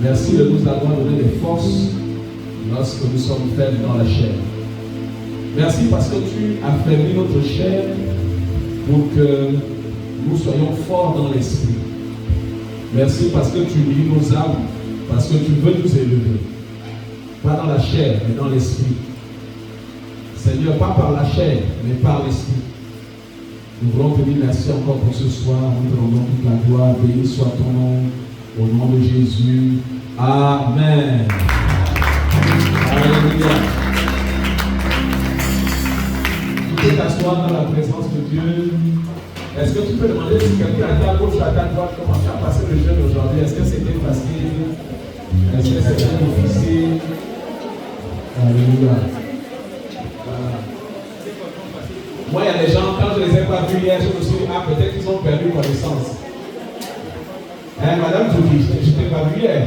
Merci de nous avoir donné des forces lorsque nous sommes faibles dans la chair. Merci parce que tu affaiblis notre chair pour que nous soyons forts dans l'esprit. Merci parce que tu lis nos âmes, parce que tu veux nous élever. Pas dans la chair, mais dans l'esprit. Seigneur, pas par la chair, mais par l'esprit. Nous voulons te dire merci encore pour ce soir. Nous te rendons toute la gloire. Béni soit ton nom. Au nom de Jésus. Amen. Alléluia. Tu peux t'asseoir dans la présence de Dieu. Est-ce que tu peux demander si quelqu'un à ta gauche ou à ta droite comment tu as passé le jeûne aujourd'hui? Est-ce que c'était facile? Est-ce que c'était difficile? Alléluia. Moi, il y a des gens, quand je ne les ai pas vus hier, je me suis dit, ah, peut-être qu'ils ont perdu connaissance. Madame Jouki, je ne t'ai pas vu hier.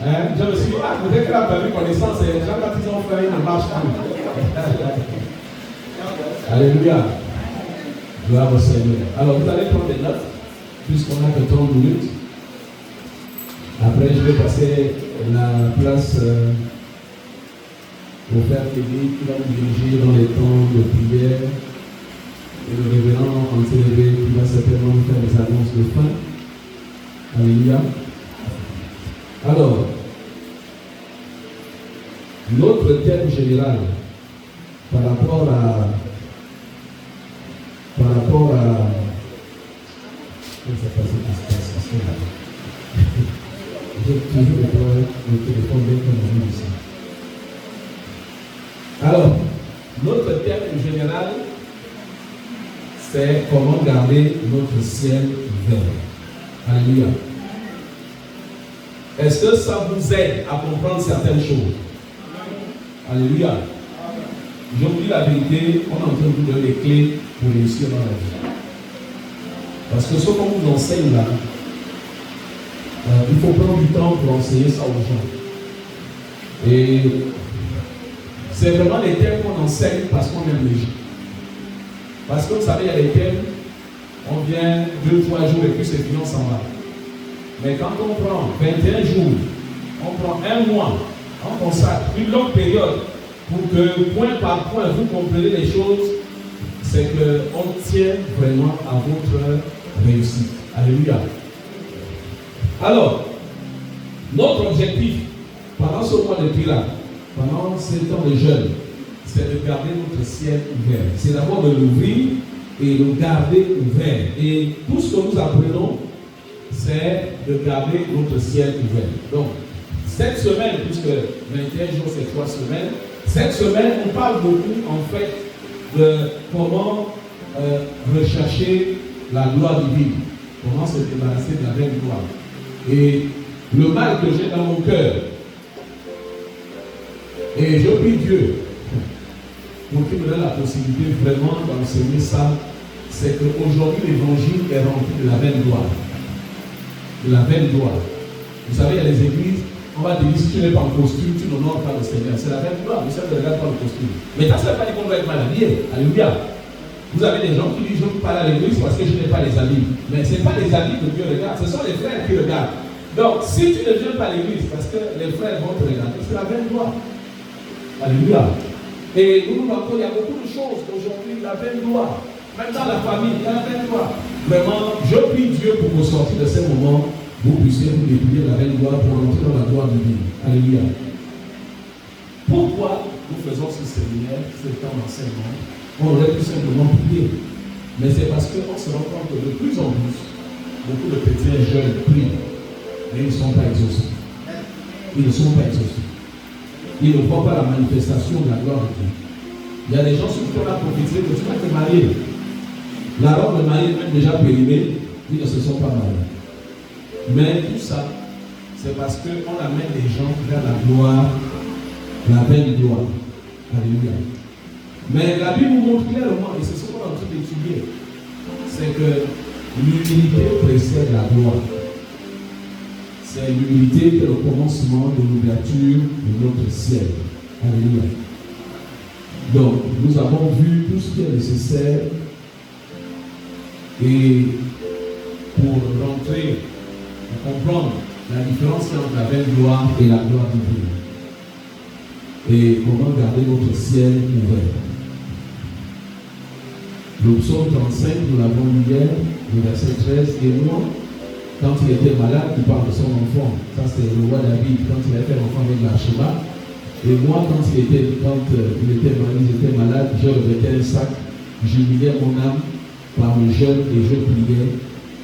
Je me suis dit, ah, peut-être qu'elle a perdu connaissance et les gens, quand ils ont fait une marche. Alléluia. Gloire au Seigneur. Alors, vous allez prendre des notes, puisqu'on n'a que 30 minutes. Après, je vais passer la place au frère Kevin qui va nous diriger dans les temps de prière. Et le révérend Antélévé qui va certainement nous faire les annonces de fin. Alléluia. Alors, notre thème général par rapport à comment ça passe cette distanciation là? J'ai toujours le téléphone bien comme ici. Alors, notre thème général, c'est comment garder notre ciel vert. Alléluia. Est-ce que ça vous aide à comprendre certaines choses? Alléluia. Je vous dis la vérité, on est en train de vous donner les clés pour réussir dans la vie. Parce que ce qu'on vous enseigne là, il faut prendre du temps pour enseigner ça aux gens. Et c'est vraiment les thèmes qu'on enseigne parce qu'on aime les gens. Parce que vous savez, il y a des thèmes, on vient 2-3 jours et puis c'est fini, on s'en va. Mais quand on prend 21 jours, on prend un mois, on consacre une longue période pour que point par point vous compreniez les choses, c'est qu'on tient vraiment à votre réussite. Alléluia. Alors, notre objectif pendant ce mois de Pira, pendant ces temps de jeûne, c'est de garder notre ciel ouvert. C'est d'abord de l'ouvrir et de le garder ouvert. Et tout ce que nous apprenons, c'est de garder notre ciel ouvert. Donc, cette semaine, puisque 21 jours, c'est 3 semaines, cette semaine, on parle beaucoup, en fait, de comment rechercher la gloire divine. Comment se débarrasser de la même gloire. Et le mal que j'ai dans mon cœur, et je prie Dieu pour qu'il me donne la possibilité vraiment d'enseigner ça, c'est qu'aujourd'hui l'évangile est rempli de la vaine gloire. De la vaine gloire. Vous savez, il y a des églises, on va te dire si tu n'es pas en costume, tu n'honores pas le Seigneur. C'est la vaine gloire, mais ça ne regarde pas le costume. Mais ça ne veut pas dire qu'on doit être mal habillé. Alléluia. Vous avez des gens qui disent je ne peux pas aller à l'église parce que je n'ai pas les habits. Mais ce n'est pas les habits que Dieu regarde, ce sont les frères qui regardent. Donc, si tu ne viens pas à l'église parce que les frères vont te regarder, c'est la vaine gloire. Alléluia. Et nous il y a beaucoup de choses aujourd'hui, la vaine gloire. Même dans la famille, il y a la vaine gloire. Vraiment, je prie Dieu pour vous sortir de ces moments, vous puissiez vous dépouiller la vaine gloire pour entrer dans la gloire divine. Alléluia. Pourquoi nous faisons ce séminaire, ce temps d'enseignement? On aurait pu simplement prier. Mais c'est parce qu'on se rend compte que de plus en plus, beaucoup de petits et jeunes prient, mais ils ne sont pas exaucés. Ils ne sont pas exaucés. Ils ne voient pas la manifestation de la gloire de Dieu. Il y a des gens sur qui on a prophétisé que tu vas te marier. La robe de mariée est même déjà périmée, ils ne se sont pas mariés. Mais tout ça, c'est parce qu'on amène les gens vers la gloire, la belle gloire. Alléluia. Mais la Bible nous montre clairement, et c'est ce qu'on est en train d'étudier, c'est que l'humilité précède la gloire. C'est l'humilité qui est le commencement de l'ouverture de notre ciel. Alléluia. Donc, nous avons vu tout ce qui est nécessaire et pour rentrer, pour comprendre la différence entre la belle gloire et la gloire divine. Et comment garder notre ciel ouvert. Le psaume 35, nous l'avons lu hier, le verset 13, et moi, quand il était malade, il parle de son enfant. Ça, c'est le roi David, quand il a fait l'enfant avec Bathsheba. Et moi, quand il était malade, je revêtais un sac, j'humiliais mon âme par le jeûne et je pliais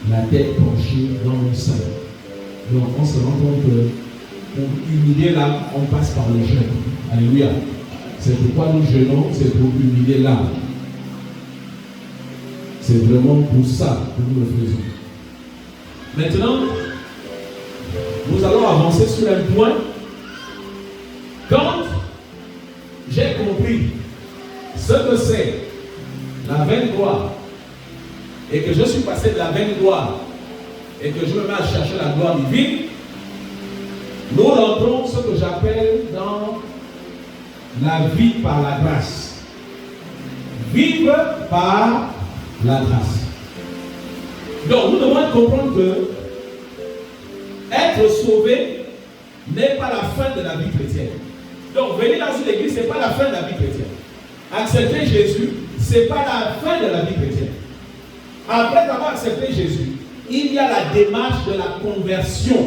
la tête penchée dans mon sein. Donc, on se rend compte que pour humilier l'âme, on passe par le jeûne. Alléluia. C'est pourquoi nous jeûnons, c'est pour humilier l'âme. C'est vraiment pour ça que nous le faisons. Maintenant, nous allons avancer sur un point. Quand j'ai compris ce que c'est la vaine gloire et que je suis passé de la vaine gloire et que je me mets à chercher la gloire divine, nous rentrons ce que j'appelle dans la vie par la grâce. Vivre par la grâce. Donc nous devons comprendre que être sauvé n'est pas la fin de la vie chrétienne. Donc venir dans une église, ce n'est pas la fin de la vie chrétienne. Accepter Jésus, ce n'est pas la fin de la vie chrétienne. Après avoir accepté Jésus, il y a la démarche de la conversion,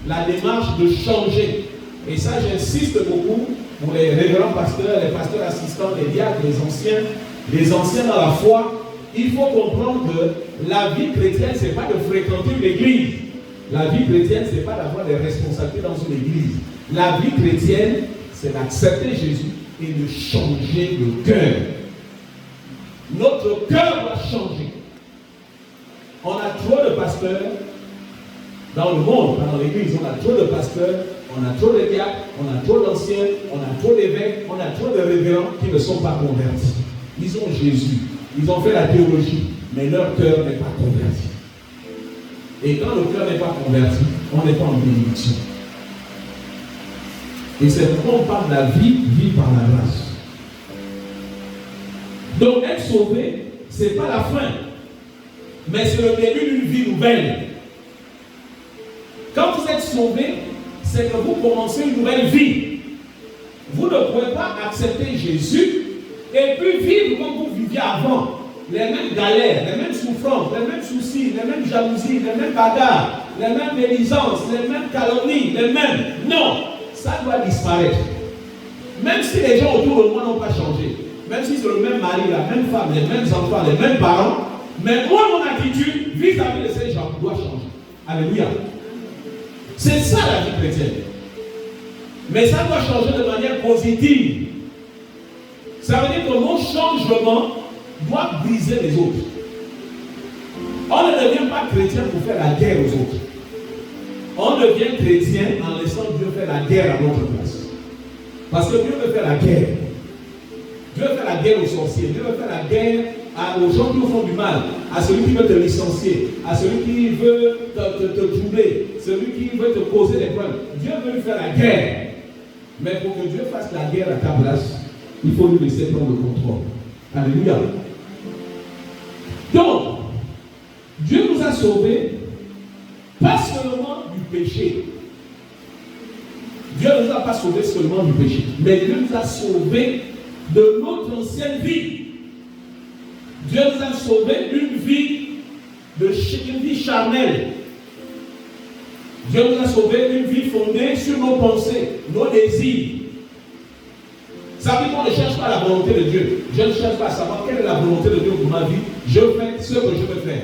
la démarche de changer. Et ça, j'insiste beaucoup pour les révérends pasteurs, les pasteurs assistants, les diacres, les anciens dans la foi. Il faut comprendre que la vie chrétienne, ce n'est pas de fréquenter une église. La vie chrétienne, ce n'est pas d'avoir des responsabilités dans une église. La vie chrétienne, c'est d'accepter Jésus et de changer le cœur. Notre cœur doit changer. On a trop de pasteurs dans le monde, dans l'église. On a trop de pasteurs, on a trop de diacres, on a trop d'anciens, on a trop d'évêques, on a trop de révérends qui ne sont pas convertis. Ils ont Jésus, ils ont fait la théologie, mais leur cœur n'est pas converti. Et quand le cœur n'est pas converti, on n'est pas en bénédiction. Et c'est pourquoi on parle de la vie par la grâce. Donc être sauvé, ce n'est pas la fin, mais c'est le début d'une vie nouvelle. Quand vous êtes sauvé, c'est que vous commencez une nouvelle vie. Vous ne pouvez pas accepter Jésus et puis vivre comme vous viviez avant. Les mêmes galères, les mêmes souffrances, les mêmes soucis, les mêmes jalousies, les mêmes bagarres, les mêmes médisances, les mêmes calomnies, les mêmes. Non, ça doit disparaître. Même si les gens autour de moi n'ont pas changé, même si c'est le même mari, la même femme, les mêmes enfants, les mêmes parents, mais moi, mon attitude vis-à-vis de ces gens doit changer. Alléluia. C'est ça la vie chrétienne. Mais ça doit changer de manière positive. Ça veut dire que mon changement doit briser les autres. On ne devient pas chrétien pour faire la guerre aux autres. On devient chrétien en laissant Dieu faire la guerre à notre place. Parce que Dieu veut faire la guerre. Dieu veut faire la guerre aux sorciers. Dieu veut faire la guerre aux gens qui nous font du mal. À celui qui veut te licencier. À celui qui veut te troubler. Celui qui veut te causer des problèmes. Dieu veut lui faire la guerre. Mais pour que Dieu fasse la guerre à ta place, il faut lui laisser prendre le contrôle. Alléluia. Donc, Dieu nous a sauvés, pas seulement du péché. Dieu ne nous a pas sauvés seulement du péché, mais Dieu nous a sauvés de notre ancienne vie. Dieu nous a sauvés d'une vie charnelle. Dieu nous a sauvés d'une vie fondée sur nos pensées, nos désirs. Ça veut dire qu'on ne cherche pas la volonté de Dieu. Je ne cherche pas à savoir quelle est la volonté de Dieu pour ma vie. Je fais ce que je veux faire.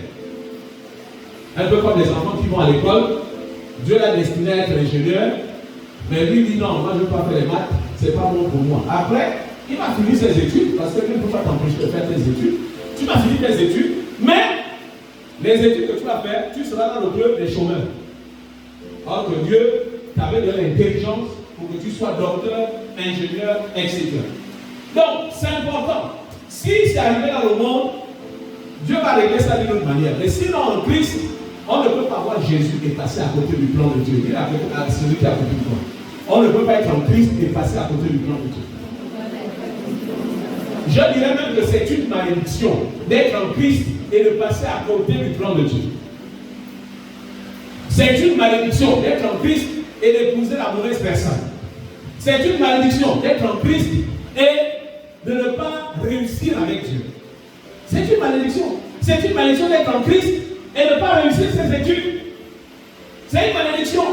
Un peu comme les enfants qui vont à l'école. Dieu l'a destiné à être ingénieur. Mais lui dit non, moi je ne veux pas faire les maths. Ce n'est pas bon pour moi. Après, il va finir ses études. Parce que Dieu ne peut pas t'empêcher de faire tes études. Tu vas finir tes études. Mais Les études que tu vas faire, tu seras dans le club des chômeurs. Alors que Dieu t'avait donné l'intelligence pour que tu sois docteur, ingénieur, etc. Donc, c'est important. Si c'est arrivé dans le monde, Dieu va régler ça d'une autre manière. Mais sinon, en Christ, on ne peut pas voir Jésus et passer à côté du plan de Dieu. Il est à celui qui est à côté du plan. On ne peut pas être en Christ et passer à côté du plan de Dieu. Je dirais même que c'est une malédiction d'être en Christ et de passer à côté du plan de Dieu. C'est une malédiction d'être en Christ et d'épouser la mauvaise personne. C'est une malédiction d'être en Christ et de ne pas réussir avec Dieu. C'est une malédiction. C'est une malédiction d'être en Christ et de ne pas réussir ses études. C'est une malédiction.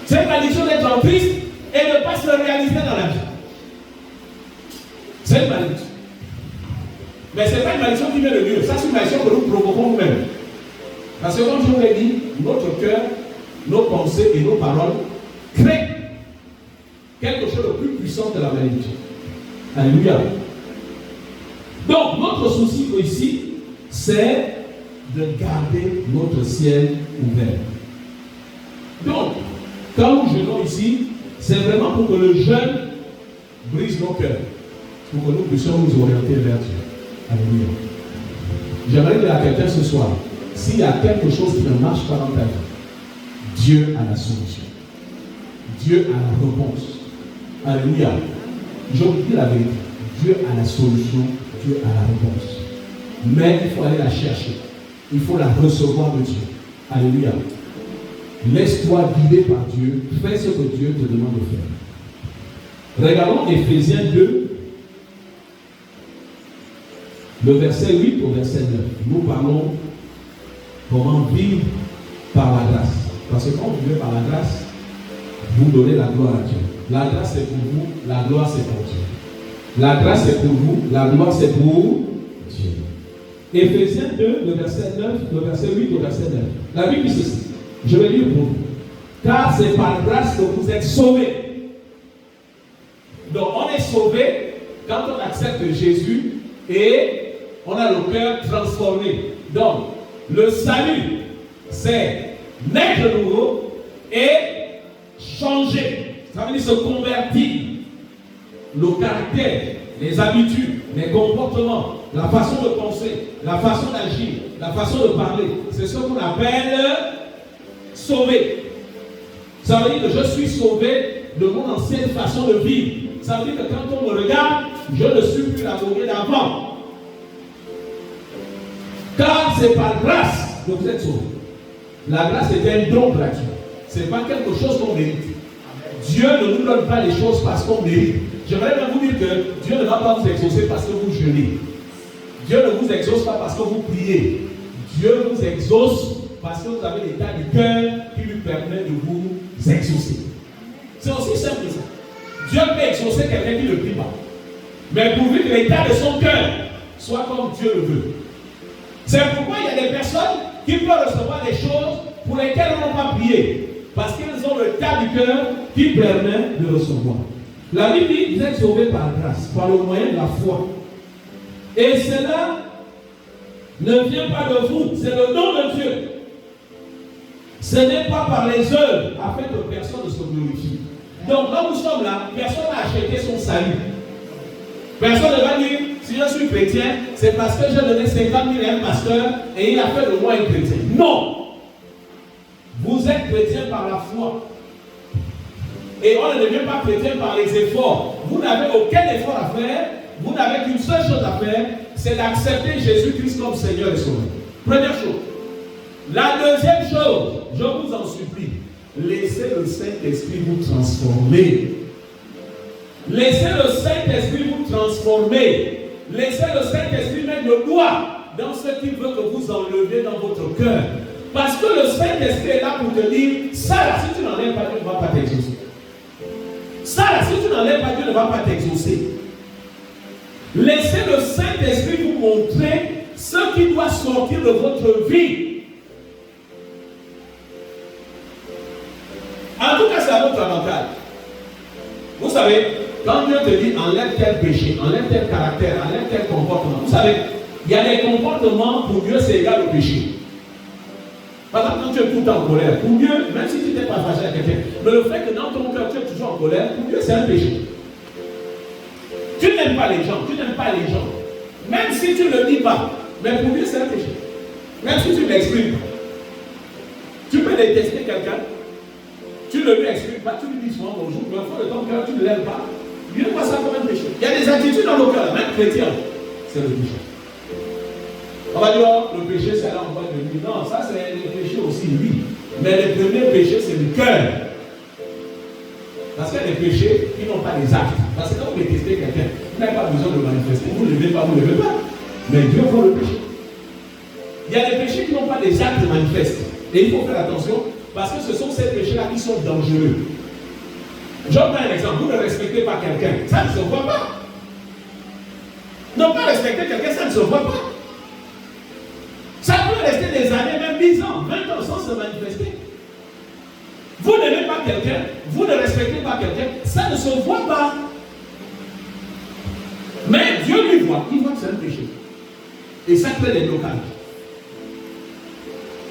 C'est une malédiction d'être en Christ et de ne pas se réaliser dans la vie. C'est une malédiction. Mais ce n'est pas une malédiction qui vient de Dieu. Ça, c'est une malédiction que nous provoquons nous-mêmes. Parce que comme je vous l'ai dit, notre cœur, nos pensées et nos paroles créent quelque chose de plus puissant que la malédiction. Alléluia. Donc, notre souci ici, c'est de garder notre ciel ouvert. Donc, quand nous jeûnons ici, c'est vraiment pour que le jeûne brise nos cœurs, pour que nous puissions nous orienter vers Dieu. Alléluia. J'aimerais dire à quelqu'un ce soir, s'il y a quelque chose qui ne marche pas dans ta vie, Dieu a la solution. Dieu a la réponse. Alléluia. Je vous dis la vérité. Dieu a la solution, Dieu a la réponse. Mais il faut aller la chercher. Il faut la recevoir de Dieu. Alléluia. Laisse-toi guider par Dieu. Fais ce que Dieu te demande de faire. Regardons Éphésiens 2, le verset 8 au verset 9. Nous parlons comment vivre par la grâce. Parce que quand vous vivez par la grâce, vous donnez la gloire à Dieu. La grâce c'est pour vous, la gloire c'est pour Dieu. La grâce c'est pour vous, la gloire c'est pour Dieu. Éphésiens 2, le verset 9, le verset 8 au verset 9. La Bible dit ceci. Je vais lire pour vous. Car c'est par grâce que vous êtes sauvés. Donc on est sauvés quand on accepte Jésus et on a le cœur transformé. Donc le salut, c'est naître de nouveau et changer. Ça veut dire se convertir. Le caractère, les habitudes, les comportements, la façon de penser, la façon d'agir, la façon de parler, c'est ce qu'on appelle sauvé. Ça veut dire que je suis sauvé de mon ancienne façon de vivre. Ça veut dire que quand on me regarde, je ne suis plus la Corée d'avant. Car c'est par grâce que vous êtes sauvés. La grâce est un don gratuit. Ce n'est pas quelque chose qu'on mérite. Dieu ne nous donne pas les choses parce qu'on mérite. J'aimerais même vous dire que Dieu ne va pas vous exaucer parce que vous jeûnez. Dieu ne vous exauce pas parce que vous priez. Dieu vous exauce parce que vous avez l'état du cœur qui lui permet de vous exaucer. C'est aussi simple que ça. Dieu peut exaucer quelqu'un qui ne prie pas. Mais pourvu que l'état de son cœur soit comme Dieu le veut. C'est pourquoi il y a des personnes qui peuvent recevoir des choses pour lesquelles on n'a pas prié. Parce qu'ils ont le tas du cœur qui permet de recevoir. La Bible dit, vous êtes sauvés par grâce, par le moyen de la foi. Et cela ne vient pas de vous, c'est le don de Dieu. Ce n'est pas par les œuvres, afin que personne ne se glorifie. Donc, là où nous sommes là, personne n'a acheté son salut. Personne ne va dire, si je suis chrétien, c'est parce que j'ai donné 50 000 à un pasteur et il a fait de moi un chrétien. Non! Vous êtes chrétien par la foi. Et on ne devient pas chrétien par les efforts. Vous n'avez aucun effort à faire. Vous n'avez qu'une seule chose à faire, c'est d'accepter Jésus-Christ comme Seigneur et Sauveur. Première chose. La deuxième chose, je vous en supplie, laissez le Saint-Esprit vous transformer. Laissez le Saint-Esprit vous transformer. Laissez le Saint-Esprit mettre le doigt dans ce qu'il veut que vous enleviez dans votre cœur. Parce que le Saint-Esprit est là pour te dire, ça là, si tu n'enlèves pas, Dieu ne va pas t'exaucer. Ça là, si tu n'enlèves pas, Dieu ne va pas t'exaucer. Laissez le Saint-Esprit vous montrer ce qui doit sortir de votre vie. En tout cas, c'est à votre avantage. Vous savez, quand Dieu te dit enlève tel péché, enlève tel caractère, enlève tel comportement, vous savez, Il y a des comportements, pour Dieu, c'est égal au péché. Par exemple, quand tu es tout le temps en colère, pour Dieu, même si tu n'es pas fâché à quelqu'un, mais le fait que dans ton cœur, tu es toujours en colère, pour Dieu, c'est un péché. Tu n'aimes pas les gens, Même si tu ne le dis pas, mais pour Dieu, c'est un péché. Même si tu ne l'exprimes pas. Tu peux détester quelqu'un, tu ne lui exprimes pas, tu lui dis souvent bonjour, mais au fond de ton cœur, tu ne l'aimes pas. Dieu voit ça comme un péché. Il y a des attitudes dans nos cœurs, même chrétiens, c'est le péché. On va dire, oh, le péché, c'est là, on va dire, non, ça c'est le péché aussi, oui. Mais le premier péché, c'est le cœur. Parce qu'il y a des péchés qui n'ont pas des actes. Parce que quand vous détestez quelqu'un, vous n'avez pas besoin de manifester. Vous ne levez pas, vous ne levez pas. Mais Dieu voit le péché. Il y a des péchés qui n'ont pas des actes manifestes. Et il faut faire attention, parce que ce sont ces péchés-là qui sont dangereux. Je prends un exemple. Vous ne respectez pas quelqu'un, ça ne se voit pas. Ne pas respecter quelqu'un, ça ne se voit pas. Ça peut rester des années, même 10 ans, 20 ans sans se manifester. Vous n'aimez pas quelqu'un, vous ne respectez pas quelqu'un, ça ne se voit pas. Mais Dieu lui voit, il voit que c'est un péché. Et ça crée des blocages.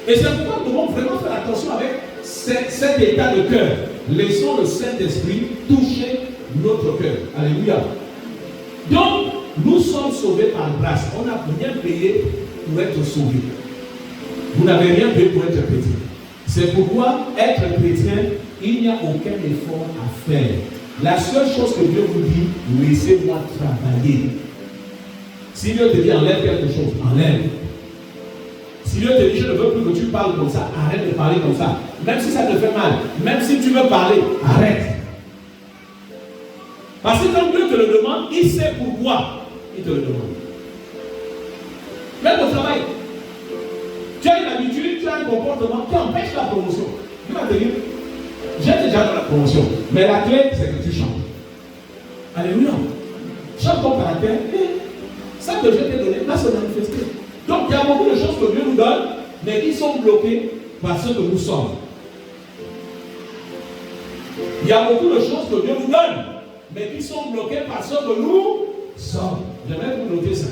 Et c'est pourquoi nous devons vraiment faire attention avec cet état de cœur. Laissons le Saint-Esprit toucher notre cœur. Alléluia. Donc, nous sommes sauvés par grâce. On n'a rien payé pour être sauvés. Vous n'avez rien payé pour être chrétien. C'est pourquoi être chrétien, il n'y a aucun effort à faire. La seule chose que Dieu vous dit, laissez-moi travailler. Si Dieu te dit enlève quelque chose, enlève. Si Dieu te dit je ne veux plus que tu parles comme ça, arrête de parler comme ça. Même si ça te fait mal, même si tu veux parler, arrête. Parce que quand Dieu te le demande, il sait pourquoi il te le demande. Même au travail, tu as une habitude, tu as un comportement qui empêche la promotion. Dieu va te dire, j'ai déjà dans la promotion, mais la clé, c'est que tu changes. Alléluia. Change ton caractère et ça que je t'ai donné va se manifester. Donc il y a beaucoup de choses que Dieu nous donne, mais qui sont bloquées par ce que nous sommes. Il y a beaucoup de choses que Dieu nous donne, mais qui sont bloquées par ce que nous sommes. J'aimerais vous noter ça.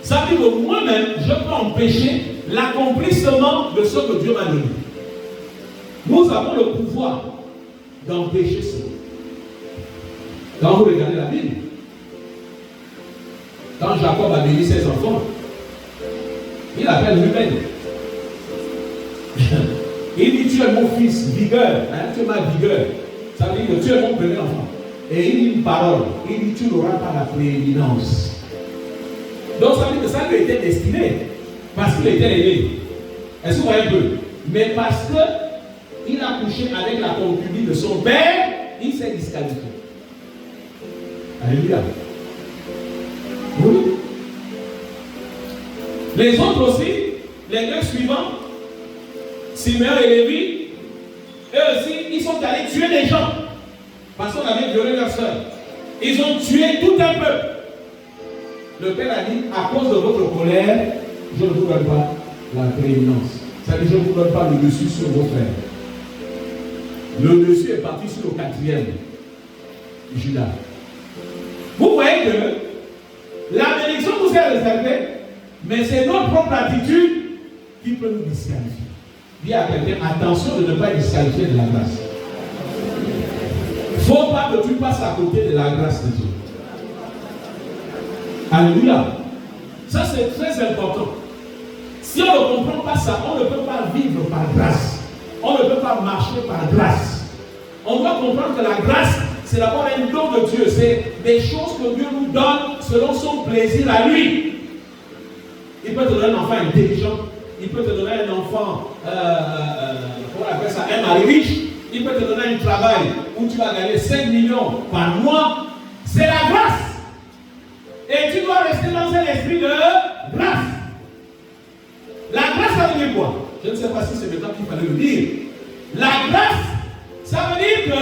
Ça veut dire que moi-même, je peux empêcher l'accomplissement de ce que Dieu m'a donné. Nous avons le pouvoir d'empêcher cela. Quand vous regardez la Bible, quand Jacob a béni ses enfants, il appelle Ruben. Il dit, tu es mon fils, vigueur, hein, tu es ma vigueur. Ça veut dire que tu es mon premier enfant. Et il dit une parole, il dit, tu n'auras pas la prééminence. Donc ça veut dire que ça lui était destiné, parce qu'il était aîné. Est-ce que vous voyez un peu? Mais parce qu'il a couché avec la concubine de son père, il s'est disqualifié. Alléluia. Oui. Les autres aussi, les deux suivants, Simeon et Lévi, eux aussi, ils sont allés tuer des gens. Parce qu'on avait violé leur soeur. Ils ont tué tout un peuple. Le Père a dit, à cause de votre colère, je ne vous donne pas la prééminence. C'est-à-dire, je ne vous donne pas le dessus sur vos frères. Le dessus est parti sur le 4e, Judas. Vous voyez que la bénédiction nous est réservée, mais c'est notre propre attitude qui peut nous disqualifier. Dis à quelqu'un, attention de ne pas être disqualifié de la grâce. Il ne faut pas que tu passes à côté de la grâce de Dieu. Alléluia. Ça c'est très important. Si on ne comprend pas ça, on ne peut pas vivre par grâce. On ne peut pas marcher par grâce. On doit comprendre que la grâce, c'est d'abord un don de Dieu. C'est des choses que Dieu nous donne selon son plaisir à lui. Il peut te donner un enfant intelligent. Il peut te donner un enfant, comment on appelle ça, un mari riche. Il peut te donner un travail où tu vas gagner 5 millions par mois. C'est la grâce. Et tu dois rester dans un esprit de grâce. La grâce, ça veut dire quoi? Je ne sais pas si c'est maintenant qu'il fallait le dire. La grâce, ça veut dire que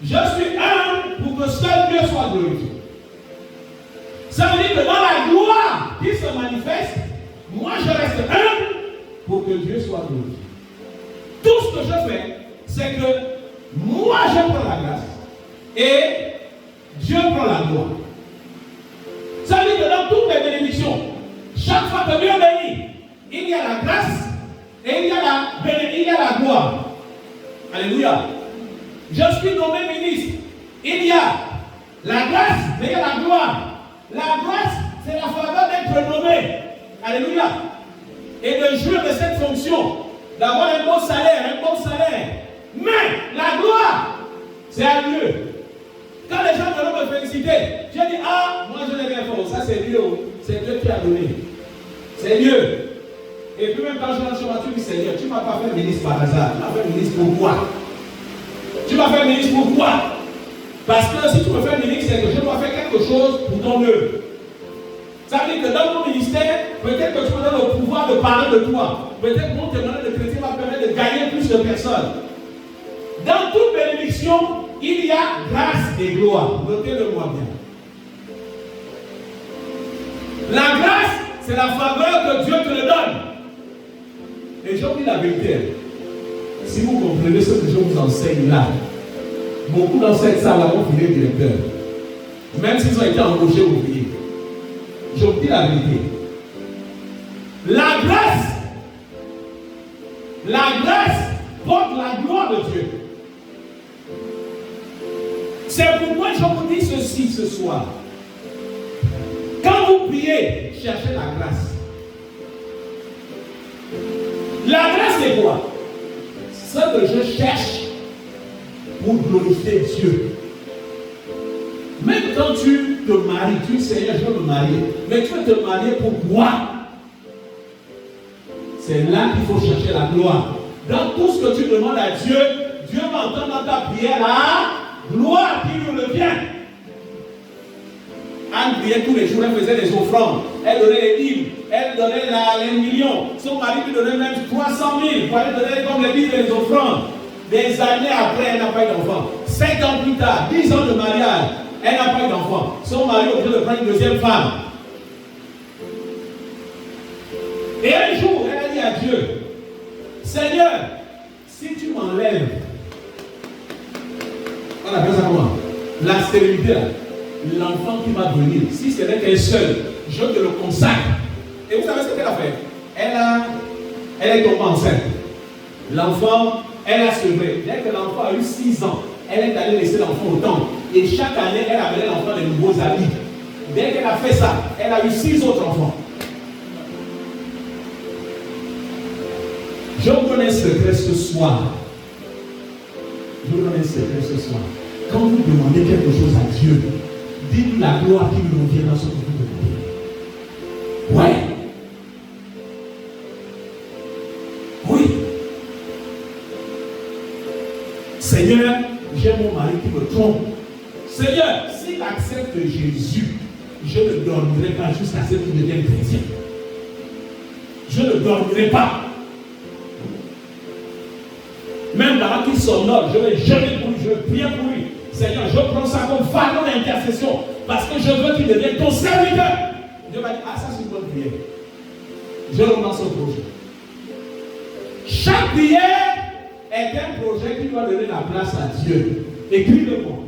je suis humble pour que seul Dieu soit glorifié. Ça veut dire que dans la gloire qui se manifeste, moi je reste humble pour que Dieu soit glorifié. Tout ce que je fais, c'est que moi je prends la grâce et Dieu prend la gloire. Ça veut dire que dans toutes les Dieu bénit. Il y a la grâce et il y a la gloire. Alléluia. Je suis nommé ministre. Il y a la grâce, mais il y a la gloire. La grâce, c'est la faveur d'être nommé. Alléluia. Et de jouir de cette fonction, d'avoir un bon salaire, Mais la gloire, c'est à Dieu. Quand les gens veulent me féliciter, je dis, moi je n'ai rien fait. Ça c'est Dieu. C'est Dieu qui a donné. C'est Dieu. Et puis même quand je rentre chez moi, tu dis, Seigneur, tu ne m'as pas fait ministre par hasard. Tu m'as fait ministre pourquoi? Tu m'as fait ministre pourquoi? Parce que si tu me fais ministre, c'est que je dois faire quelque chose pour ton œuvre. Ça veut dire que dans mon ministère, peut-être que tu me donnes le pouvoir de parler de toi. Peut-être que mon témoignage de chrétien va permettre de gagner plus de personnes. Dans toute bénédiction, il y a grâce et gloire. Notez-le-moi bien. La grâce, c'est la faveur que Dieu te le donne. Et je vous dis la vérité. Si vous comprenez ce que je vous enseigne là, beaucoup dans cette salle vont finir directeur. Même s'ils ont été embauchés ouvriers. Je vous dis la vérité. La grâce porte la gloire de Dieu. C'est pourquoi je vous dis ceci ce soir. Quand vous priez, cherchez la grâce. La grâce c'est quoi? Ce que je cherche pour glorifier Dieu. Même quand tu te maries, tu dis Seigneur, je veux me marier. Mais tu veux te marier pour quoi? C'est là qu'il faut chercher la gloire. Dans tout ce que tu demandes à Dieu, Dieu va entendre dans ta prière la gloire qui lui revient. Anne priait tous les jours, elle faisait des offrandes, elle donnait les hymnes, elle donnait les millions. Son mari lui donnait même 300 000 pour aller donner comme les livres et les offrandes. Des années après, elle n'a pas eu d'enfant. 5 ans plus tard, 10 ans de mariage, elle n'a pas eu d'enfant. Son mari est obligé de prendre une deuxième femme. Et un jour, elle a dit à Dieu, Seigneur, si tu m'enlèves, on appelle ça comment? La stérilité, l'enfant qui va venir, si ce n'est qu'un seul, je te le consacre. Et vous savez ce qu'elle a fait? Elle est tombée enceinte. L'enfant, elle a sevré. Dès que l'enfant a eu 6 ans, elle est allée laisser l'enfant au temple. Et chaque année, elle amenait l'enfant des nouveaux amis. Dès qu'elle a fait ça, elle a eu 6 autres enfants. Je vous donne un secret ce soir. Quand vous demandez quelque chose à Dieu, dites la gloire qui lui revient dans ce que vous demandez. Ouais. Oui. Seigneur, j'ai mon mari qui me trompe. Seigneur, s'il accepte Jésus, je ne dormirai pas jusqu'à ce qu'il devienne chrétien. Je ne dormirai pas. Même pendant qu'il somnole, je vais jeûner pour lui, je vais prier pour lui. Seigneur, je prends ça comme fardeau d'intercession parce que je veux qu'il devienne ton serviteur. Dieu m'a dit, ça c'est une bonne prière. Je relance au projet. Chaque prière est un projet qui doit donner la place à Dieu. Écris-le-moi.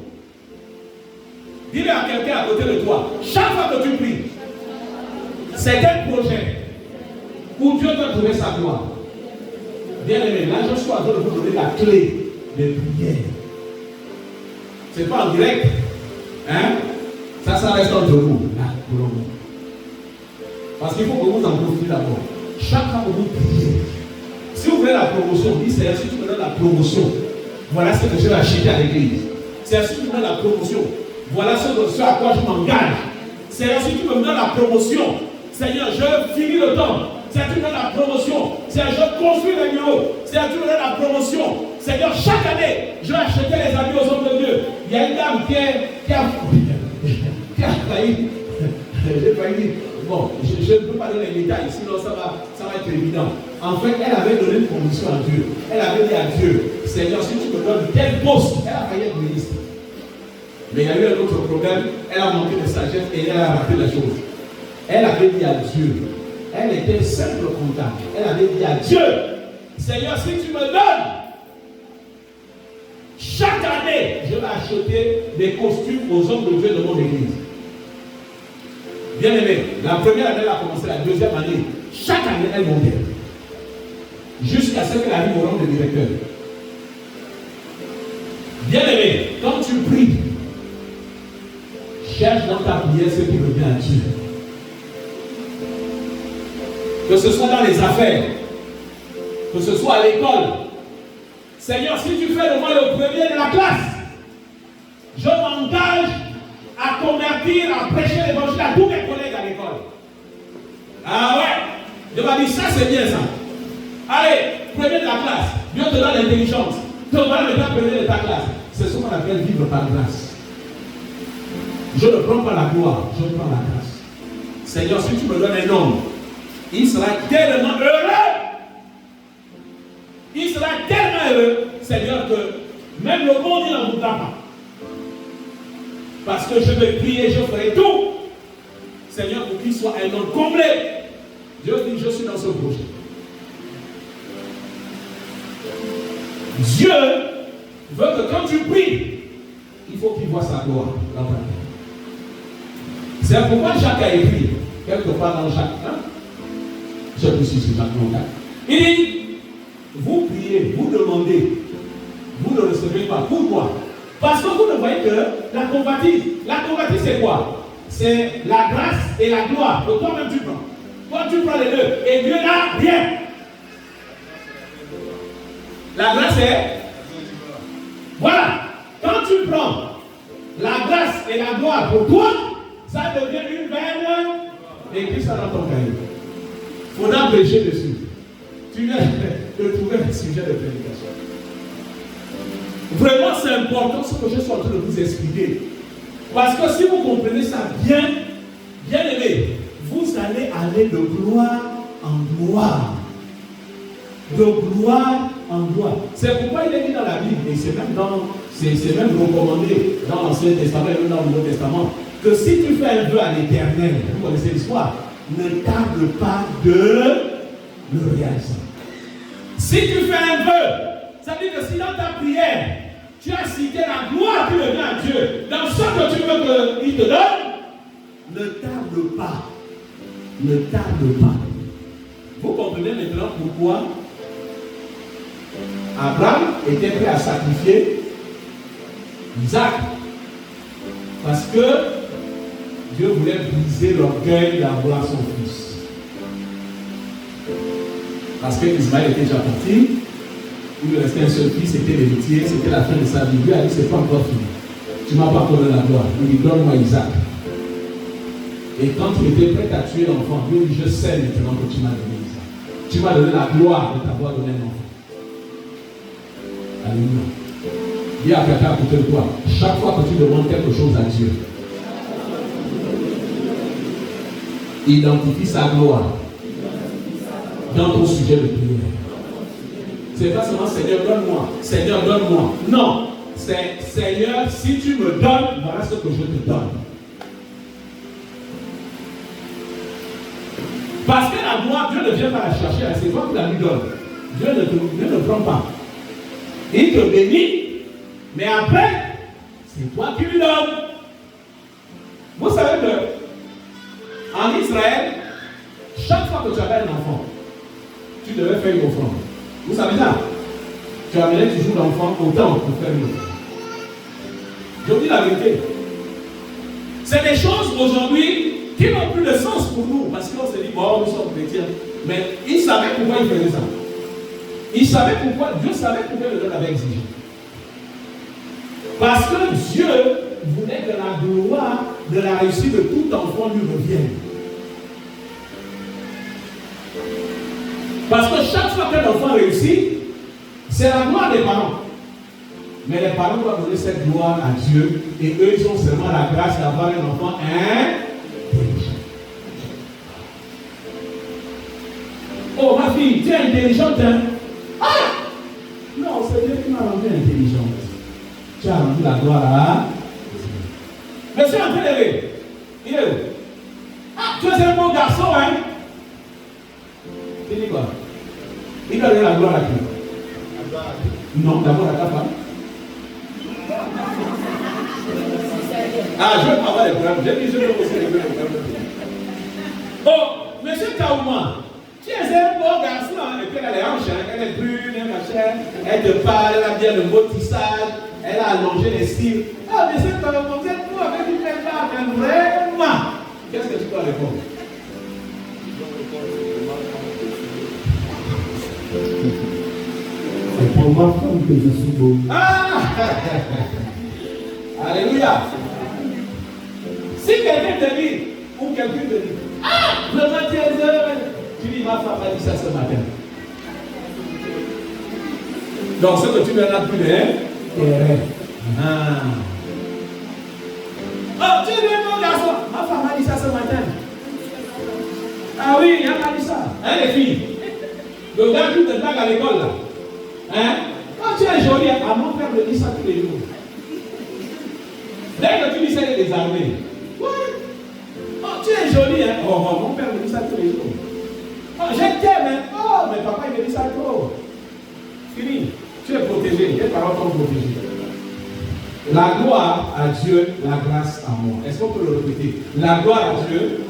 Dis-le à quelqu'un à côté de toi. Chaque fois que tu pries, c'est un projet où Dieu doit trouver sa gloire. Bien aimé, là je suis en train de vous donner la clé des prières. Ce n'est pas en direct. Hein? Ça reste entre vous. Là, pour le moment. Parce qu'il faut que vous en profitiez d'abord. Chaque fois que vous priez, si vous voulez la promotion, dites Seigneur, si tu me donnes la promotion, voilà ce que je vais acheter à l'église. Seigneur, si tu me donnes la promotion, voilà ce à quoi je m'engage. Seigneur, si tu me donnes la promotion, Seigneur, je finis le temps. Seigneur, tu me donnes la promotion. Seigneur, je construis les bureaux. Seigneur, tu me donnes la promotion. Seigneur, chaque année, je vais acheter les habits aux hommes de Dieu. Il y a une dame qui a failli. J'ai failli dire, bon, je ne peux pas donner les détails, sinon ça va être évident. En fait, elle avait donné une condition à Dieu. Elle avait dit à Dieu, Seigneur, si tu me donnes tel poste, elle a failli être ministre. Mais il y a eu un autre problème, elle a manqué de sagesse et elle a raté la chose. Elle avait dit à Dieu, elle était simple comptable. Elle avait dit à Dieu, Seigneur, si tu me donnes, chaque année, je vais acheter des costumes aux hommes de Dieu de mon église. Bien aimé, la première année, elle a commencé, la deuxième année, chaque année, elle montait. Jusqu'à ce qu'elle arrive au rang de directeur. Bien aimé, quand tu pries, cherche dans ta prière ce qui revient à Dieu. Que ce soit dans les affaires, que ce soit à l'école. Seigneur, si tu fais de moi le premier de la classe, je m'engage à convertir, à prêcher l'évangile à tous mes collègues à l'école. Ah ouais, Dieu m'a dit ça c'est bien ça. Allez, premier de la classe, Dieu te donne l'intelligence. Tu vas le faire premier de ta classe. C'est ce qu'on appelle vivre par grâce. Je ne prends pas la gloire, je prends la grâce. Seigneur, si tu me donnes un homme, il sera tellement heureux. Il sera tellement heureux, Seigneur, que même le monde il n'en voudra pas. Parce que je vais prier, je ferai tout, Seigneur, pour qu'il soit un homme comblé. Dieu dit, je suis dans ce projet. Dieu veut que quand tu pries, il faut qu'il voit sa gloire dans ta vie. C'est pourquoi Jacques a écrit, quelque part dans Jacques, je ne sais plus si c'est Jacques non, il dit, vous priez, vous demandez, vous ne recevez pas. Pourquoi? Parce que vous ne voyez que la convoitise. La convoitise c'est quoi? C'est la grâce et la gloire que toi-même tu prends. Toi tu prends les deux et Dieu n'a rien. La grâce est... Voilà. Quand tu prends la grâce et la gloire pour toi, ça devient une veine. Écris ça dans ton cahier. Il faudra prêcher dessus. Tu viens de trouver un sujet de prédication. Vraiment, c'est important ce que je suis en train de vous expliquer. Parce que si vous comprenez ça bien, bien aimé, vous allez aller de gloire en gloire. De gloire en gloire. C'est pourquoi il est dit dans la Bible, et c'est même recommandé dans l'Ancien Testament et dans le Nouveau Testament, que si tu fais un vœu à l'Éternel, vous connaissez l'histoire, ne tarde pas de le réaliser. Si tu fais un vœu, ça veut dire que si dans ta prière, tu as cité la gloire qui revient à Dieu, dans ce que tu veux qu'il te donne, ne tarde pas. Ne tarde pas. Vous comprenez maintenant pourquoi Abraham était prêt à sacrifier Isaac. Parce que Dieu voulait briser l'orgueil d'avoir son fils. Parce que Ismaël était déjà parti, il lui restait un seul fils, c'était l'héritier, c'était la fin de sa vie. Dieu a dit, c'est pas encore fini. Tu ne m'as pas donné la gloire. Il dit, donne-moi Isaac. Et quand il était prêt à tuer l'enfant, Dieu dit, je sais maintenant que tu m'as donné Isaac. Tu m'as donné la gloire de t'avoir donné un enfant. Alléluia. Dis à quelqu'un à côté de toi, chaque fois que tu demandes quelque chose à Dieu, identifie sa gloire dans ton sujet de prière. C'est pas seulement Seigneur donne-moi, Seigneur donne-moi. Non, c'est Seigneur, si tu me donnes, voilà ce que je te donne. Parce que la gloire, Dieu ne vient pas la chercher, c'est toi qui la lui donnes. Dieu ne prend pas. Il te bénit, mais après, c'est toi qui lui donnes. Vous savez que en Israël, chaque fois que tu avais un enfant, tu devais faire une offrande. Vous savez ça? Tu amenais toujours l'enfant au temple pour faire une offrande. Je vous dis la vérité. C'est des choses aujourd'hui qui n'ont plus de sens pour nous. Parce qu'on se dit, bon, nous sommes chrétiens. Mais ils savaient pourquoi ils faisaient ça. Ils savaient pourquoi, Dieu savait pourquoi il leur avait exigé. Parce que Dieu voulait que la gloire de la réussite de tout enfant lui revienne. Parce que chaque fois qu'un enfant réussit, c'est la gloire des parents. Mais les parents doivent donner cette gloire à Dieu. Et eux, ils ont seulement la grâce d'avoir un enfant intelligent. Oh, ma fille, tu es intelligente, hein? Ah! Non, c'est Dieu qui m'a rendu intelligente. Tu as rendu la gloire à Dieu. Monsieur André Lévé, il est où? Ah, tu es un bon garçon, hein? Il dit quoi? Il doit donner la gloire à qui? Non, d'abord à ta femme. Ah, je veux avoir les problèmes. J'ai dit, je veux aussi les problèmes. Oh, monsieur Kaouma, Tu es un bon garçon, et puis elle a les hanches, elle est brune, elle machin, elle te parle, elle a bien le beau tissage, elle a allongé les cils. Ah, mais c'est pas le concept, nous, avec une belle femme, vraiment. Qu'est-ce que tu dois répondre? C'est pour ma femme que je suis beau. Ah! Alléluia! Si quelqu'un te dit, ou quelqu'un te dit, ah! Vraiment, tu dis, ma femme a dit ça ce matin. Donc, ce que tu ne l'as plus de ah. Oh, tu es mon garçon. Ma femme a dit ça ce matin. Ah oui, elle m'a dit ça. Hein, les filles? Le gars qui te drague à l'école là. Hein? Quand tu es jolie, à mon père me dit ça tous les jours. Dès que tu dis ça, il est désarmé. Ouais. Oh, tu es jolie, hein? Oh, mon père me dit ça tous les jours. Oh, je t'aime, hein? Oh, mais papa, il me dit ça trop. Fini. Tu es protégé. Tes parents sont protégés. La gloire à Dieu, la grâce à moi. Est-ce qu'on peut le répéter? La gloire à Dieu,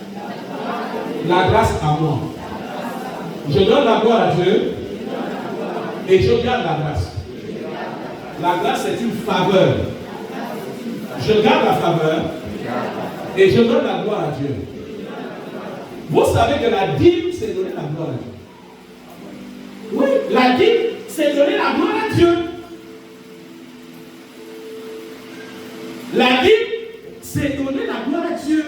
la grâce à moi. Je donne la gloire à Dieu et je garde la grâce. La grâce est une faveur. Je garde la faveur et je donne la gloire à Dieu. Vous savez que la dîme, c'est donner la gloire à Dieu. Oui, la dîme, c'est donner la gloire à Dieu. La dîme, c'est donner la gloire à Dieu.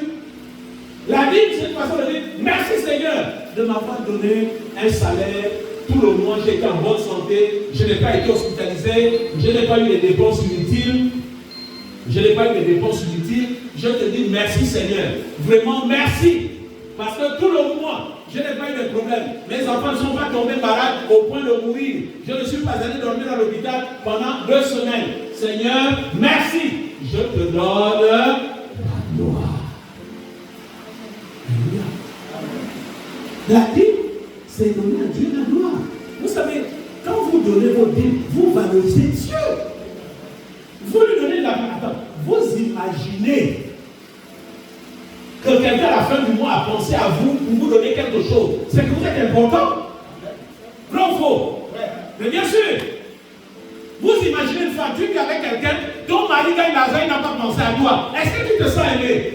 La dîme, c'est une façon de dire merci Seigneur de m'avoir donné un salaire. Tout le mois, j'ai été en bonne santé. Je n'ai pas été hospitalisé. Je n'ai pas eu les dépenses inutiles. Je n'ai pas eu les dépenses inutiles. Je te dis merci Seigneur. Vraiment merci. Parce que tout le mois, je n'ai pas eu de problème. Mes enfants ne sont pas tombés malades au point de mourir. Je ne suis pas allé dormir dans l'hôpital pendant 2 semaines. Seigneur, merci. Je te donne la gloire. Alléluia. La dîme, c'est donner à Dieu la gloire. Vous savez, quand vous donnez vos dîmes, vous valorisez Dieu. Vous lui donnez la gloire. Attends, vous imaginez que quelqu'un à la fin du mois a pensé à vous pour vous donner quelque chose. C'est que vous êtes important. Non, faux. Mais bien sûr, vous imaginez une femme, tu vis avec quelqu'un, ton mari gagne l'argent, il n'a pas pensé à toi. Est-ce que tu te sens aimé?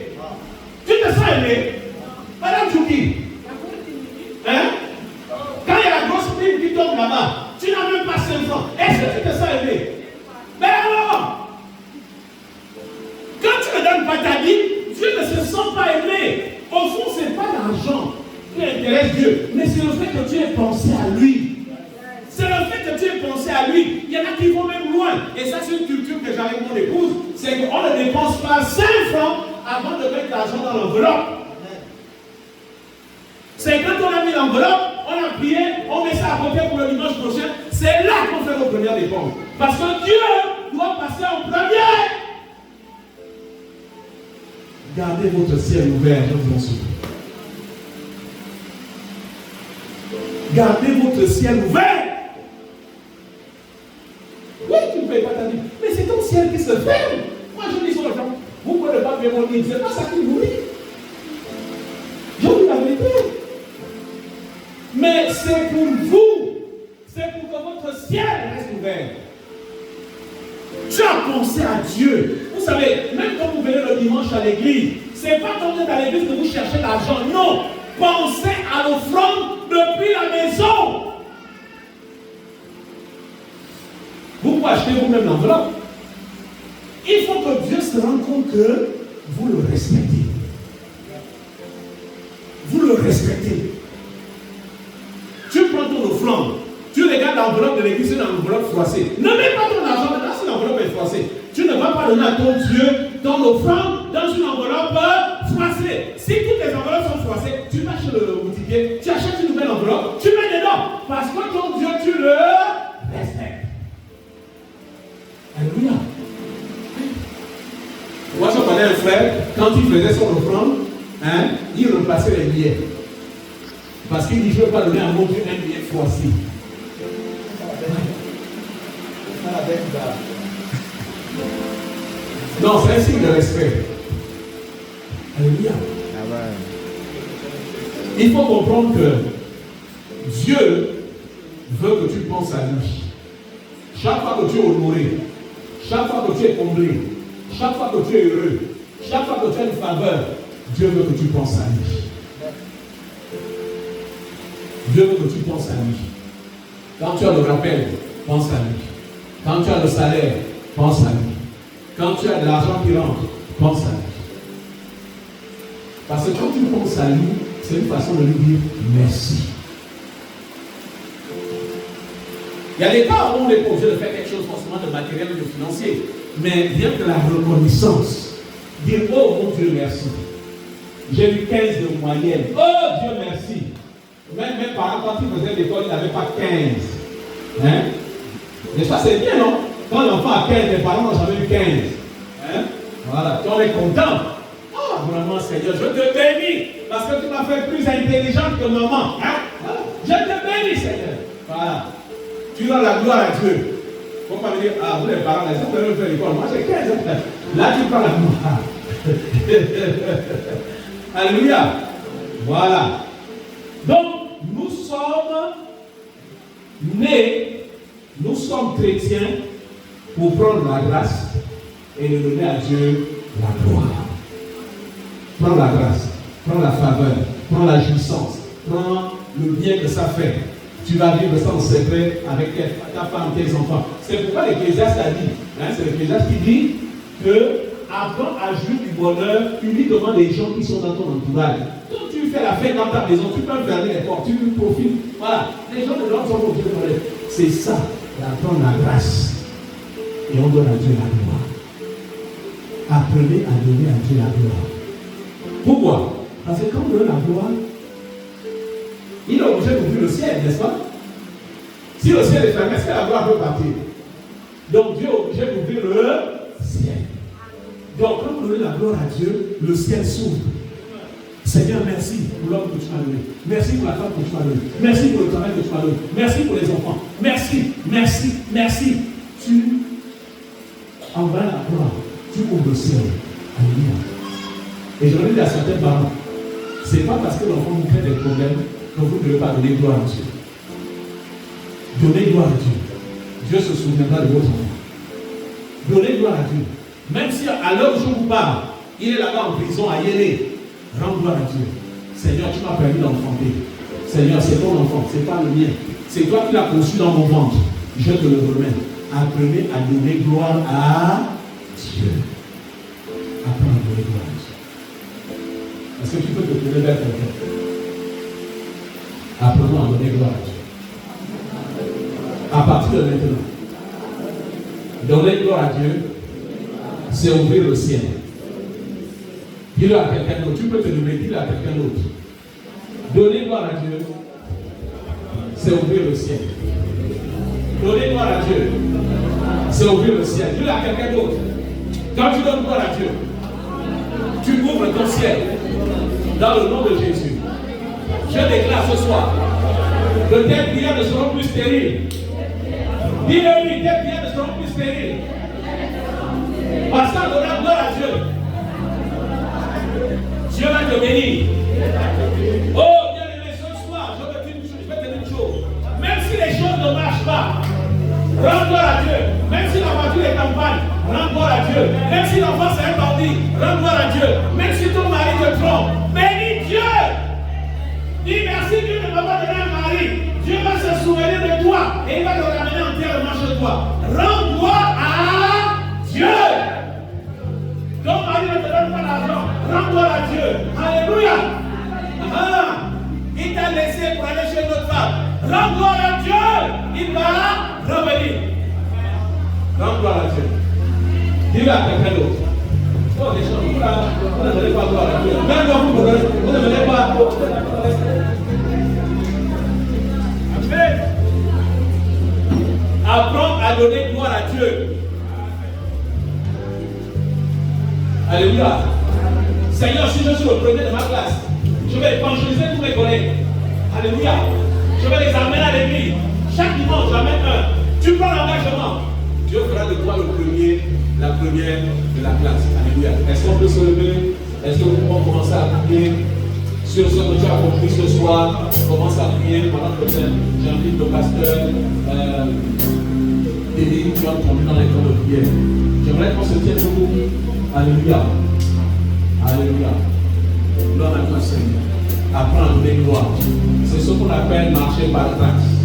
Tu te sens aimé? Madame Chouki, hein? Quand il y a la grosse prime qui tombe là-bas, tu n'as même pas 5 francs. Est-ce que tu te sens aimé? Mais alors, quand tu ne donnes pas ta vie, Dieu ne se sent pas aimé. Au fond, ce n'est pas l'argent qui intéresse Dieu, mais c'est le fait que tu aies pensé à lui. C'est le fait que tu aies pensé à lui. Il y en a qui vont même loin. Et ça, c'est une culture que j'ai avec mon épouse. C'est qu'on ne dépense pas 5 francs avant de mettre l'argent dans l'enveloppe. C'est quand on a mis l'enveloppe, on a prié, on met ça à côté pour le dimanche prochain. C'est là qu'on fait nos premières dépenses. Parce que Dieu doit passer en premier. Gardez votre ciel ouvert, je vous en supplie. Gardez votre ciel ouvert. Oui, tu ne payes pas ta vie. Mais c'est ton ciel qui se ferme. Moi, je dis sur le gens, vous ne pouvez pas payer mon lit. C'est pas ça qui nourrit. Je vous dis la vérité. Mais c'est pour vous. C'est pour que votre ciel reste ouvert. Tu as pensé à Dieu. Vous savez, même quand vous venez le dimanche à l'église, ce n'est pas quand vous êtes à l'église que vous cherchez l'argent. Non. Pensez à l'offrande depuis la maison. Vous pouvez acheter vous-même l'enveloppe. Il faut que Dieu se rende compte que vous le respectez. Vous le respectez. Tu prends ton offrande. Tu regardes l'enveloppe de l'église, c'est une enveloppe froissée. Ne mets pas ton argent dedans si l'enveloppe est froissée. Tu ne vas pas donner à ton Dieu ton offrande dans une enveloppe froissée. Si toutes les enveloppes sont froissées, tu vas chez le boutiquier, tu achètes une nouvelle enveloppe, tu mets dedans. Parce que ton Dieu, tu le respectes. Alléluia. Moi, je connais un frère, quand il faisait son offrande, il replaçait les billets. Parce qu'il dit, je ne veux pas donner à mon Dieu un billet froissé. Non, c'est un signe de respect. Alléluia. Il faut comprendre que Dieu veut que tu penses à lui. Chaque fois que tu es honoré, chaque fois que tu es comblé, chaque fois que tu es heureux, chaque fois que tu as une faveur, Dieu veut que tu penses à lui. Dieu veut que tu penses à lui. Quand tu as le rappel, pense à lui. Quand tu as le salaire, pense à lui. Quand tu as de l'argent qui rentre, pense à lui. Parce que quand tu penses à lui, c'est une façon de lui dire merci. Il y a des cas où on n'est pas obligé de faire quelque chose forcément de matériel ou de financier. Mais rien que la reconnaissance. Dire, oh mon Dieu, merci. J'ai eu 15 de moyenne. Oh Dieu, merci. Même mes parents, quand ils faisaient l'école, ils n'avaient pas 15. Hein? Mais ça, c'est bien, non? Quand l'enfant a 15, les parents n'ont jamais eu 15. Hein? Voilà, tu en es content. Oh, vraiment, Seigneur, je te bénis. Parce que tu m'as fait plus intelligente que maman. Hein? Voilà. Je te bénis, Seigneur. Voilà. Tu donnes la gloire à Dieu. Il ne faut pas me dire, ah, vous les parents, les gens peuvent faire l'école. Moi, j'ai 15 ans. Là, tu prends la gloire. Alléluia. Voilà. Donc, nous sommes nés, nous sommes chrétiens pour prendre la grâce et de donner à Dieu la gloire. Prends la grâce, prends la faveur, prends la jouissance, prends le bien que ça fait. Tu vas vivre ça en secret avec ta femme, tes enfants. C'est pourquoi l'Ecclésiaste a dit, c'est l'Ecclésiaste qui dit que apprends à jouir du bonheur uniquement des gens qui sont dans ton entourage. Quand tu fais la fête dans ta maison, tu peux fermer les portes, tu profites. Voilà, les gens de l'autre sont obligés de parler. C'est ça, d'apprendre la grâce. Et on donne à Dieu la gloire. Apprenez à donner à Dieu la gloire. Pourquoi? Parce que quand on donne la gloire, il est obligé d'ouvrir le ciel, n'est-ce pas? Si le ciel est fermé, est-ce que la gloire peut partir? Donc Dieu est obligé d'ouvrir le ciel. Donc quand vous donnez la gloire à Dieu, le ciel s'ouvre. Seigneur, merci pour l'homme que tu m'as donné. Merci pour la femme que tu m'as donné. Merci pour le travail que tu m'as donné. Merci pour les enfants. Merci, merci, merci. Tu envoies la gloire. Tu ouvres le ciel. Alléluia. Et je le dis à certains parents, ce n'est pas parce que l'enfant vous crée des problèmes que vous ne devez pas donner gloire à Dieu. Donnez gloire à Dieu. Dieu se souviendra de votre enfant. Donnez gloire à Dieu. Même si à l'heure où je vous parle, il est là-bas en prison à Yélé, rends gloire à Dieu. Seigneur, tu m'as permis d'enfanter. Seigneur, c'est ton enfant, ce n'est pas le mien. C'est toi qui l'as conçu dans mon ventre. Je te le remets. Apprenez à donner gloire à Dieu. Apprenez à donner gloire à Dieu. Est-ce que tu peux te tourner vers quelqu'un? Apprenons à donner gloire à Dieu. À partir de maintenant, donner gloire à Dieu, c'est ouvrir le ciel. Dis-le à quelqu'un d'autre. Tu peux te nommer, dis-le à quelqu'un d'autre. Donner gloire à Dieu, c'est ouvrir le ciel. Donner gloire à Dieu, c'est ouvrir le ciel. Dis-le à quelqu'un d'autre. Quand tu donnes gloire à Dieu, tu ouvres ton ciel. Dans le nom de Jésus, je déclare ce soir que tes prières ne seront plus stériles. Dis-le-lui, tes prières ne seront plus stériles. Parce qu'en donnant gloire à Dieu, Dieu va te bénir. Oh, bien-aimé, ce soir, je vais te dire une chose. Même si les choses ne marchent pas, rends gloire à Dieu. Même si la voiture est en panne, rends gloire à Dieu. Même si l'enfant c'est un bandit, rends gloire à Dieu. Même si ton mari te trompe, bénis Dieu. Dis merci, Dieu ne m'a pas donné un mari. Dieu va se souvenir de toi et il va te ramener entièrement chez toi. Rends gloire à Dieu. Ton mari ne te donne pas d'argent, rends gloire à Dieu. Alléluia. Il t'a laissé pour aller chez notre femme. Rends gloire à Dieu. Il va revenir. Rends gloire à Dieu. Dis-le à quelqu'un d'autre. Oh, les gens, vous ne donnez pas gloire à Dieu. Même quand vous ne donnez pas. Amen. Apprends à donner gloire à Dieu. Alléluia. Seigneur, si je suis le premier de ma classe, je vais évangéliser tous mes collègues. Alléluia. Je vais les amener à l'église. Chaque dimanche, j'amène un. Tu prends l'engagement. Dieu fera de toi le premier, la première de la classe. Alléluia. Est-ce qu'on peut se lever? Est-ce que nous pouvons commencer à prier? Sur ce que tu as compris ce soir, commence à prier pendant que j'invite le pasteur Teddy qui va tomber dans les temps de prière. J'aimerais qu'on se tienne debout. Alléluia. Alléluia. Gloire à toi, Seigneur. Apprends à donner gloire. C'est ce qu'on appelle marcher par grâce.